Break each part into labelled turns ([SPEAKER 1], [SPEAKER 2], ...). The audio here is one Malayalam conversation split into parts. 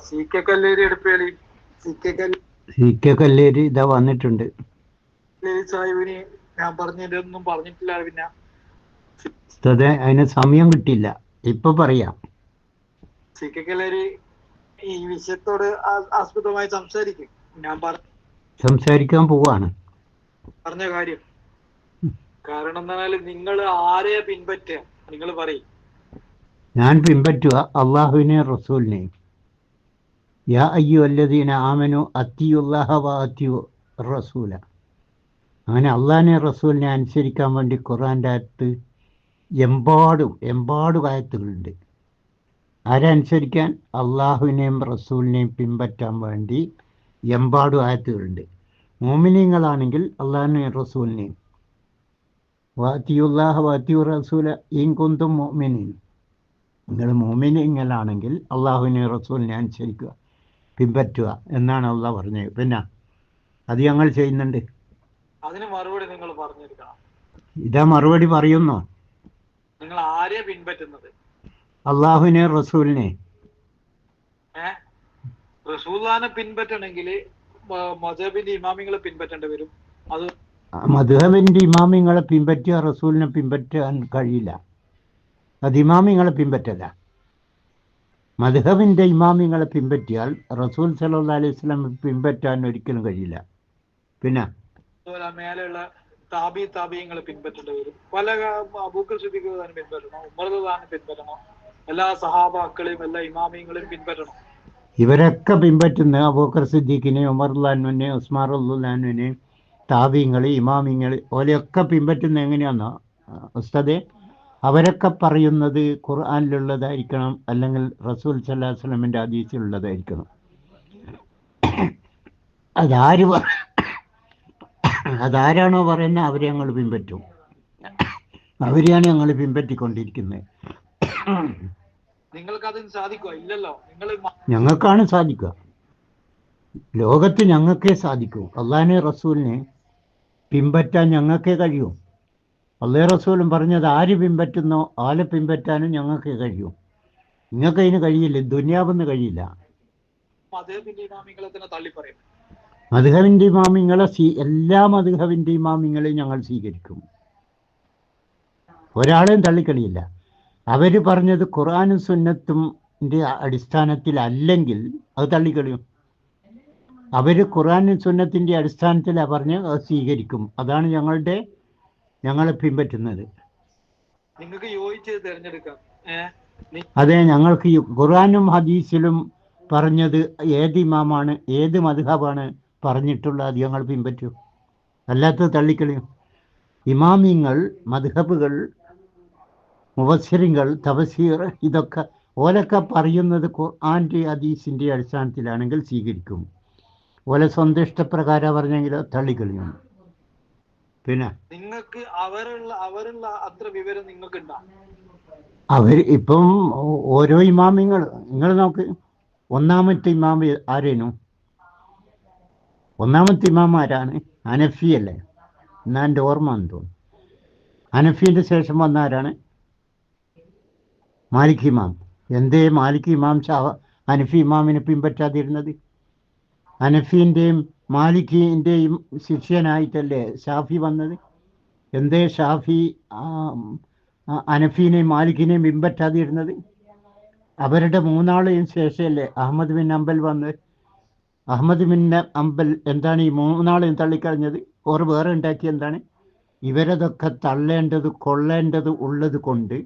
[SPEAKER 1] സി കെ കല്ലേരി എടുപ്പേളി
[SPEAKER 2] സി കെ കല്ലേരി ഇതാ വന്നിട്ടുണ്ട്.
[SPEAKER 1] സാഹിബിന് ഞാൻ പറഞ്ഞതൊന്നും പറഞ്ഞിട്ടില്ല. പിന്നെ
[SPEAKER 2] ഉസ്താദേ, അതിന് സമയം കിട്ടിയില്ല, ഇപ്പൊ പറയാം.
[SPEAKER 1] സി കെ കല്ലേരി ഈ വിഷയത്തോട് ആസ്പദമായി സംസാരിക്കും. ഞാൻ
[SPEAKER 2] സംസാരിക്കാൻ പോവാണ്.
[SPEAKER 1] പറഞ്ഞ കാര്യം കാരണം എന്താണെന്നാല് നിങ്ങൾ ആരെയാ പിൻപറ്റുക? നിങ്ങൾ പറയും.
[SPEAKER 2] ഞാൻ പിൻപറ്റുക അള്ളാഹുവിനെയും റസൂലിനെയും. യാ അയ്യുഹല്ലദീന ആമനു അത്തിയുല്ലാഹ വ അത്തിയു റസൂല. അങ്ങനെ അള്ളാഹിനെ റസൂലിനെ അനുസരിക്കാൻ വേണ്ടി ഖുർആൻ്റെ അകത്ത് എമ്പാടും ആയത്തുകളുണ്ട്. ആരനുസരിക്കാൻ? അള്ളാഹുവിനെയും റസൂലിനെയും പിൻപറ്റാൻ വേണ്ടി എമ്പാടും ആയത്തുകളുണ്ട്. മോമിനീങ്ങളാണെങ്കിൽ അള്ളാഹിനെയും റസൂലിനെയും, വാത്തിയുല്ലാഹ വാത്തിയു റസൂല ഇൻ കുന്തും മോമിനീൻ, നിങ്ങൾ മോമിനീങ്ങളാണെങ്കിൽ അള്ളാഹുവിനെയും റസൂലിനെ അനുസരിക്കുക, പിൻപറ്റുക എന്നാണ് അള്ളാഹ് പറഞ്ഞത്. പിന്നെ അത് ഞങ്ങൾ ചെയ്യുന്നുണ്ട്.
[SPEAKER 1] അതിന് മറുപടി നിങ്ങൾ പറഞ്ഞിരിക്കണം.
[SPEAKER 2] ഇതാ മറുപടി പറയുന്നു.
[SPEAKER 1] നിങ്ങൾ ആരെയാ പിൻപറ്റുന്നത്?
[SPEAKER 2] അള്ളാഹുവിനെ റസൂലിനെ.
[SPEAKER 1] റസൂലുള്ളാഹിനെ പിൻപറ്റണമെങ്കിൽ മദ്ഹബിന്റെ ഇമാമിങ്ങളെ പിൻപറ്റേണ്ടി വരും. അത്
[SPEAKER 2] മദ്ഹബിന്റെ ഇമാമിങ്ങളെ പിൻപറ്റിയ റസൂലിനെ പിൻപറ്റാൻ കഴിയില്ല. അത് ഇമാമിങ്ങളെ പിൻപറ്റല്ല. മദ്ഹബിന്റെ ഇമാമിങ്ങളെ പിൻപറ്റിയാൽ റസൂൽ സല്ലല്ലാഹു അലൈഹി വസല്ലം പിൻപറ്റാൻ ഒരിക്കലും കഴിയില്ല. പിന്നെ
[SPEAKER 1] മേലെയുള്ള താബിയങ്ങളെ പിൻപറ്റേണ്ടി വരും. പല അബൂബക്കർ സിദ്ദീഖ് പിൻപറ്റണം, ഉമർ പിൻപറ്റണം, എല്ലാ സഹാബാക്കളെയും എല്ലാ ഇമാമിങ്ങളെയും പിൻപറ്റണം.
[SPEAKER 2] ഇവരൊക്കെ പിൻപറ്റുന്ന അബൂബക്കർ സിദ്ദീഖിനെ, ഉമർ റളിയല്ലാഹുവിനെ, ഉസ്മാൻ റളിയല്ലാഹുവിനെ, താബിങ്ങൾ, ഇമാമിങ്ങൾ, ഓലെയൊക്കെ പിൻപറ്റുന്ന എങ്ങനെയാണെന്നോ ഉസ്താദേ? അവരൊക്കെ പറയുന്നത് ഖുർആനിലുള്ളതായിരിക്കണം, അല്ലെങ്കിൽ റസൂൽ സല്ലല്ലാഹു അലൈഹി വസല്ലമിന്റെ ഹദീസിലുള്ളതായിരിക്കണം. അതാരാണോ പറയുന്നത് അവരെ ഞങ്ങൾ പിൻപറ്റും. അവരെയാണ് ഞങ്ങൾ പിൻപറ്റിക്കൊണ്ടിരിക്കുന്നത്.
[SPEAKER 1] നിങ്ങൾക്ക് അതിന് സാധിക്കുക ഇല്ലല്ലോ.
[SPEAKER 2] ഞങ്ങൾക്കാണ് സാധിക്കുക. ലോകത്ത് ഞങ്ങൾക്കേ സാധിക്കൂ. അള്ളാഹിനെ റസൂലിനെ പിൻപറ്റാൻ ഞങ്ങൾക്കേ കഴിയൂ. അള്ളാഹ് റസൂലും പറഞ്ഞത് ആര് പിൻപറ്റുന്നോ ആരെ പിൻപറ്റാനും ഞങ്ങൾക്ക് കഴിയും. നിങ്ങൾക്ക് അതിന് കഴിയില്ല, ദുനിയാവെന്ന് കഴിയില്ല.
[SPEAKER 1] മദ്ഹബിന്റെ ഇമാമിങ്ങളെ തന്നെ തള്ളി പറയും.
[SPEAKER 2] മദ്ഹബിന്റെ ഇമാമിങ്ങളെ എല്ലാ മദ്ഹബിന്റെ ഇമാമിങ്ങളെയും ഞങ്ങൾ സ്വീകരിക്കും. ഒരാളെയും തള്ളിക്കളിയില്ല. അവർ പറഞ്ഞത് ഖുർആനും സുന്നത്തും അടിസ്ഥാനത്തിൽ അല്ലെങ്കിൽ അത് തള്ളിക്കളിയും. അവർ ഖുർആനും സുന്നത്തിൻ്റെ അടിസ്ഥാനത്തിലാണ് പറഞ്ഞ് അത് സ്വീകരിക്കും. അതാണ് ഞങ്ങളെ പിൻപറ്റുന്നത്.
[SPEAKER 1] നിങ്ങൾക്ക് യോജിച്ചത് തിരഞ്ഞെടുക്കാം.
[SPEAKER 2] അതെ, ഞങ്ങൾക്ക് ഖുർആനും ഹദീസിലും പറഞ്ഞത് ഏത് ഇമാമാണ്, ഏത് മദ്ഹബാണ് പറഞ്ഞിട്ടുള്ളത് അത് ഞങ്ങൾ പിൻപറ്റും. അല്ലാത്തത് തള്ളിക്കളിയും. ഇമാമിങ്ങൾ, മദ്ഹബുകൾ, മുഫസ്സിറുകൾ, തഫ്സീർ, ഇതൊക്കെ ഓലൊക്കെ പറയുന്നത് ഖുർആൻ്റെ ഹദീസിൻ്റെ അടിസ്ഥാനത്തിലാണെങ്കിൽ സ്വീകരിക്കും. ഓലെ സ്വന്തം ഇഷ്ടപ്രകാരം പറഞ്ഞെങ്കിലോ തള്ളിക്കളിയും. പിന്നെ
[SPEAKER 1] നിങ്ങൾക്ക് അവരുള്ള അത്ര വിവരം നിങ്ങൾക്ക് ഉണ്ടാവും.
[SPEAKER 2] അവർ ഇപ്പം ഓരോ ഇമാമിങ്ങൾ നിങ്ങൾ നോക്ക്. ഒന്നാമത്തെ ഇമാം ആരേനു? ഒന്നാമത്തെ ഇമാം ആരാണ്? ഹനഫി അല്ലേ? എന്നാ എൻ്റെ ഓർമ്മ എന്ന് തോന്നുന്നു. ഹനഫീൻ്റെ ശേഷം വന്ന ആരാണ്? മാലിക് ഇമാം. എന്തേ മാലിക് ഇമാം ഹനഫി ഇമാമിനെ പിൻപറ്റാതിരുന്നത്? ഹനഫീൻ്റെയും മാലിക്കിൻ്റെയും ശിഷ്യനായിട്ടല്ലേ ഷാഫി വന്നത്? എന്തേ ഷാഫി ഹനഫീനെയും മാലിക്കിനെയും പിൻപറ്റാതിരുന്നത്? അവരുടെ മൂന്നാളെയും ശേഷമല്ലേ അഹമ്മദ് ബിൻ അംബൽ വന്നത്? അഹമ്മദ് ബിൻ അംബൽ എന്താണ് ഈ മൂന്നാളെയും തള്ളിക്കളഞ്ഞത്? ഓർ വേറെ ഉണ്ടാക്കി എന്താണ്? ഇവരതൊക്കെ കൊള്ളേണ്ടത് ഉള്ളത് കൊണ്ട്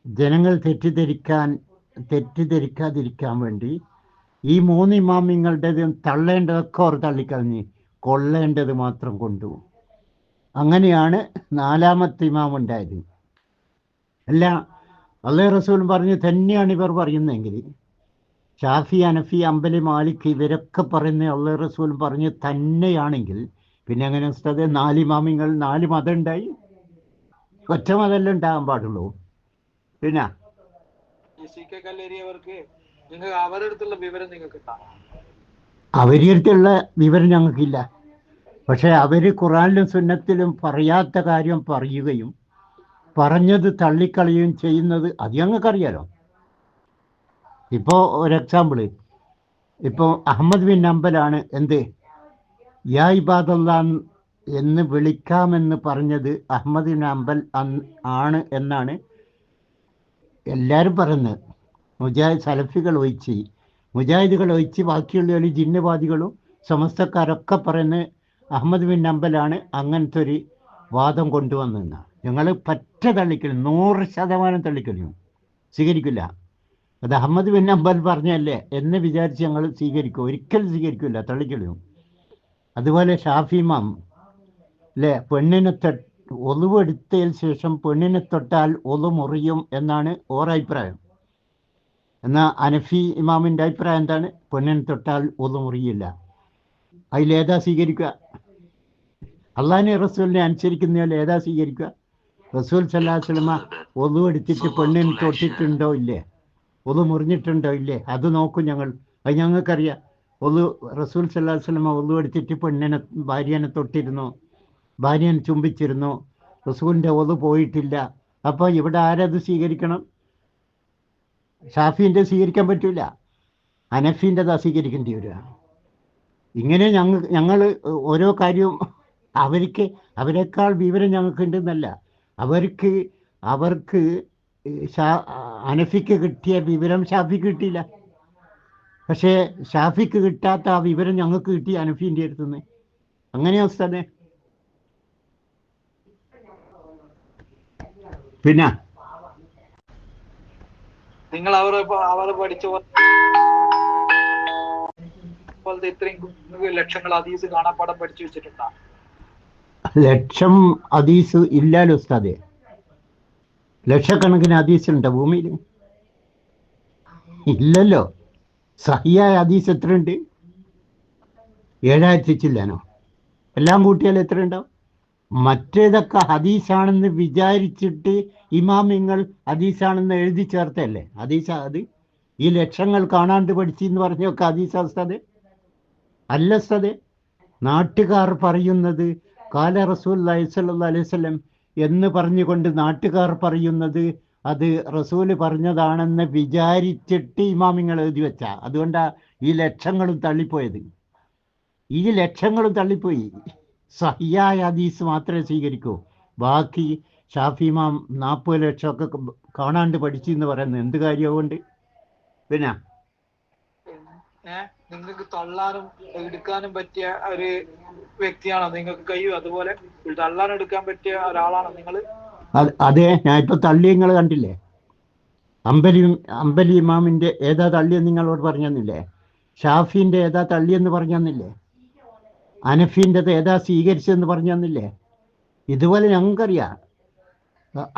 [SPEAKER 2] ജനങ്ങൾ തെറ്റിദ്ധരിക്കാതിരിക്കാൻ വേണ്ടി ഈ മൂന്ന് ഇമാമിങ്ങളുടേതും തള്ളേണ്ടതൊക്കെ അവർ തള്ളിക്കളഞ്ഞ് കൊള്ളേണ്ടത് മാത്രം കൊണ്ടുപോകും. അങ്ങനെയാണ് നാലാമത്തെ ഇമാം ഉണ്ടായത്. അല്ല, അല്ലാഹു റസൂൽ പറഞ്ഞ് തന്നെയാണ് ഇവർ പറയുന്നതെങ്കിൽ, ഷാഫി, ഹനഫി, അംബലി, മാലിക് ഇവരൊക്കെ പറയുന്ന അല്ലാഹു റസൂൽ പറഞ്ഞ് തന്നെയാണെങ്കിൽ പിന്നെ അങ്ങനെ ഉസ്താദേ 4 ഇമാമിങ്ങൾ 4 മതം ഉണ്ടായി? ഒറ്റ മതമല്ലേ ഉണ്ടാകാൻ പാടുള്ളൂ. പിന്നെ
[SPEAKER 1] അവരുടെ അടുത്തുള്ള വിവരം നിങ്ങൾക്ക് ഉണ്ടാവും.
[SPEAKER 2] അവരുടെ അടുത്തുള്ള വിവരം ഞങ്ങൾക്കില്ല. പക്ഷെ അവർ ഖുർആനിലും സുന്നത്തിലും പറയാത്ത കാര്യം പറയുകയും പറഞ്ഞത് തള്ളിക്കളയുകയും ചെയ്യുന്നത് അത് ഞങ്ങൾക്കറിയാലോ. ഇപ്പോൾ ഒരു എക്സാമ്പിള്, ഇപ്പോൾ അഹമ്മദ് ബിൻ ഹംബലാണ് എന്ത് യാ ഇബാദല്ലാ എന്ന് വിളിക്കാമെന്ന് പറഞ്ഞത് അഹമ്മദ് ബിൻ ഹംബൽ ആണ് എന്നാണ് എല്ലാവരും പറയുന്നത്. സലഫികൾ ഒഴിച്ച്, മുജാഹിദുകൾ ഒഴിച്ച് ബാക്കിയുള്ള ജിന്നവാദികളും സമസ്തക്കാരൊക്കെ പറയുന്നത് അഹമ്മദ് ബിൻ ഹംബലാണ് അങ്ങനത്തെ ഒരു വാദം കൊണ്ടുവന്നെന്ന. ഞങ്ങൾ പറ്റ തള്ളിക്കലും, 100% തള്ളിക്കലും സ്വീകരിക്കില്ല. അത് അഹമ്മദ് ബിൻ ഹംബൽ പറഞ്ഞല്ലേ എന്ന് വിചാരിച്ച് ഞങ്ങൾ സ്വീകരിക്കും, ഒരിക്കലും സ്വീകരിക്കില്ല, തള്ളിക്കളയും. അതുപോലെ ഷാഫി ഇമാം അല്ലേ, പെണ്ണിനെ ഒളിവെടുത്തതിന് ശേഷം പെണ്ണിനെ തൊട്ടാൽ ഒളു മുറിയും എന്നാണ് ഓരഭിപ്രായം. എന്നാൽ അനഫി ഇമാമിൻ്റെ അഭിപ്രായം എന്താണ്? പെണ്ണിനെ തൊട്ടാൽ ഒളു മുറിയില്ല. അതിലേതാ സ്വീകരിക്കുക? അള്ളാഹിനെ റസൂലിനെ അനുസരിക്കുന്നതിൽ ഏതാ സ്വീകരിക്കുക? റസൂൽ സല്ലല്ലാഹു അലൈഹി വസല്ലമ ഒളു എടുത്തിട്ട് പെണ്ണിനെ തൊട്ടിട്ടുണ്ടോ ഇല്ലേ, ഒളു മുറിഞ്ഞിട്ടുണ്ടോ ഇല്ലേ, അത് നോക്കും ഞങ്ങൾ. അത് ഞങ്ങൾക്കറിയാം. റസൂൽ സല്ലല്ലാഹു അലൈഹി വസല്ലമ ഒളു എടുത്തിട്ട് ഭാര്യനെ തൊട്ടിരുന്നോ, ഭാര്യനെ ചുംബിച്ചിരുന്നോ, റസൂലിൻ്റെ ഒളു പോയിട്ടില്ല. അപ്പോൾ ഇവിടെ ആരത് സ്വീകരിക്കണം? ഷാഫീൻ്റെ സ്വീകരിക്കാൻ പറ്റില്ല, ഹനഫീൻ്റെതാ സ്വീകരിക്കേണ്ടി വരിക. ഇങ്ങനെ ഞങ്ങൾ ഓരോ കാര്യവും അവരെക്കാൾ വിവരം ഞങ്ങൾക്കുണ്ടെന്നല്ല, അവർക്ക് ഹനഫിക്ക് കിട്ടിയ വിവരം ഷാഫിക്ക് കിട്ടിയില്ല. പക്ഷേ ഷാഫിക്ക് കിട്ടാത്ത ആ വിവരം ഞങ്ങൾക്ക് കിട്ടി ഹനഫീൻ്റെ അടുത്തുനിന്ന്. അങ്ങനെ അവസ്ഥ. പിന്നെ
[SPEAKER 1] നിങ്ങൾ അവർ പഠിച്ച പോലത്തെ ഇത്രയും ലക്ഷങ്ങൾ ഹദീസ് കാണാപ്പാടം പഠിച്ചു വെച്ചിട്ടുണ്ടോ?
[SPEAKER 2] ലക്ഷം ഹദീസ് ഇല്ലാലോ ഉസ്താദേ. ലക്ഷക്കണക്കിന് ഹദീസ് ഉണ്ടോ ഭൂമിയിൽ? ഇല്ലല്ലോ. സഹിയായ ഹദീസ് എത്രയുണ്ട്? 7000 ചില്ലാനോ? എല്ലാം കൂട്ടിയാൽ എത്ര ഉണ്ടാവും? മറ്റേതൊക്കെ ഹദീസാണെന്ന് വിചാരിച്ചിട്ട് ഇമാമിങ്ങൾ ഹദീസാണെന്ന് എഴുതി ചേർത്തല്ലേ ഹദീസ്. അത് ഈ ലക്ഷങ്ങൾ കാണാണ്ട് പഠിച്ചെന്ന് പറഞ്ഞൊക്കെ ഹദീസ് ഉസ്താദേ? അല്ല ഉസ്താദേ. നാട്ടുകാർ പറയുന്നത് കാല റസൂലുള്ളാഹി സ്വല്ലല്ലാഹു അലൈഹി വസല്ലം എന്ന് പറഞ്ഞുകൊണ്ട് നാട്ടുകാർ പറയുന്നത് അത് റസൂല് പറഞ്ഞതാണെന്ന് വിചാരിച്ചിട്ട് ഇമാമിങ്ങൾ എഴുതി വെച്ച. അതുകൊണ്ടാണ് ഈ ലക്ഷങ്ങളും തള്ളിപ്പോയത്. ഈ ലക്ഷങ്ങളും തള്ളിപ്പോയി. സഹിയായ ഹദീസ് മാത്രമേ സ്വീകരിക്കൂ. ബാക്കി ഷാഫി ഇമാം 40 ലക്ഷമൊക്കെ കാണാണ്ട് പഠിച്ചെന്ന് പറയുന്നത് എന്ത് കാര്യമുണ്ട്? പിന്നെ
[SPEAKER 1] നിങ്ങൾക്ക് തള്ളാനും എടുക്കാനും പറ്റിയ ഒരു വ്യക്തിയാണോ? നിങ്ങൾക്ക് കഴിയും അതുപോലെ തള്ളാനും എടുക്കാൻ പറ്റിയ ഒരാളാണോ നിങ്ങൾ?
[SPEAKER 2] അതെ, ഞാൻ ഇപ്പൊ തള്ളി നിങ്ങൾ കണ്ടില്ലേ? അംബലി ഇമാമിന്റെ ഏതാ തള്ളിയെന്ന് നിങ്ങളോട് പറഞ്ഞെന്നില്ലേ? ഷാഫിന്റെ ഏതാ തള്ളിയെന്ന് പറഞ്ഞെന്നില്ലേ? അനഫീൻ്റെത് ഏതാ സ്വീകരിച്ചതെന്ന് പറഞ്ഞെന്നില്ലേ? ഇതുപോലെ ഞങ്ങൾക്കറിയാം.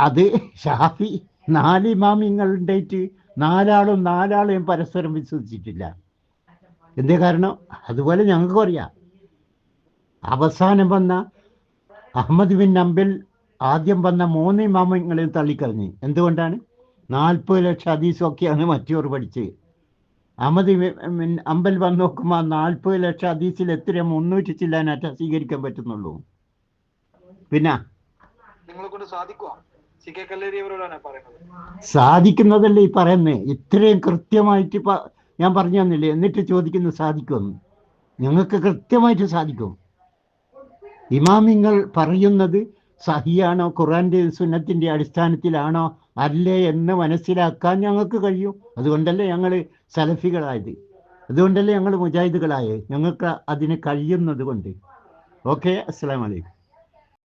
[SPEAKER 2] അത് ഷാഫി 4 ഇമാമിങ്ങളുണ്ടായിട്ട് നാലാളും പരസ്പരം വിശ്വസിച്ചിട്ടില്ല. എന്തേ കാരണം? അതുപോലെ ഞങ്ങൾക്കും അറിയാം. അവസാനം വന്ന അഹമ്മദ് ബിൻ ഹംബൽ ആദ്യം വന്ന 3 ഇമാമിങ്ങളെയും തള്ളിക്കളഞ്ഞ്. എന്തുകൊണ്ടാണ്? 40 ലക്ഷം ഹദീസൊക്കെയാണ് മറ്റവർ പഠിച്ചത്. അഹമ്മദ് ബിൻ ഹംബൽ വന്ന് നോക്കുമ്പോൾ 40 ലക്ഷം ഹദീസിൽ എത്ര 300 ചില്ലാനായിട്ട് സ്വീകരിക്കാൻ പറ്റുന്നുള്ളൂ. പിന്നെ
[SPEAKER 1] നിങ്ങളെ കൊണ്ട് സാധിക്കുമോ?
[SPEAKER 2] സാധിക്കുന്നതല്ലേ ഈ പറയുന്നത്. ഇത്രയും കൃത്യമായിട്ട് ഞാൻ പറഞ്ഞു തന്നില്ലേ, എന്നിട്ട് ചോദിക്കുന്നു സാധിക്കുമെന്ന്. ഞങ്ങൾക്ക് കൃത്യമായിട്ട് സാധിക്കും. ഇമാമിങ്ങൾ പറയുന്നത് സഹിയാണോ, ഖുർആന്റെ സുന്നത്തിന്റെ അടിസ്ഥാനത്തിലാണോ അല്ലേ എന്ന് മനസ്സിലാക്കാൻ ഞങ്ങൾക്ക് കഴിയും. അതുകൊണ്ടല്ലേ ഞങ്ങൾ സലഫികളായത്, അതുകൊണ്ടല്ലേ ഞങ്ങൾ മുജാഹിദുകളായത്. ഞങ്ങൾക്ക് അതിന് കഴിയുന്നത് കൊണ്ട്. ഓക്കെ, അസ്സലാമു അലൈക്കും.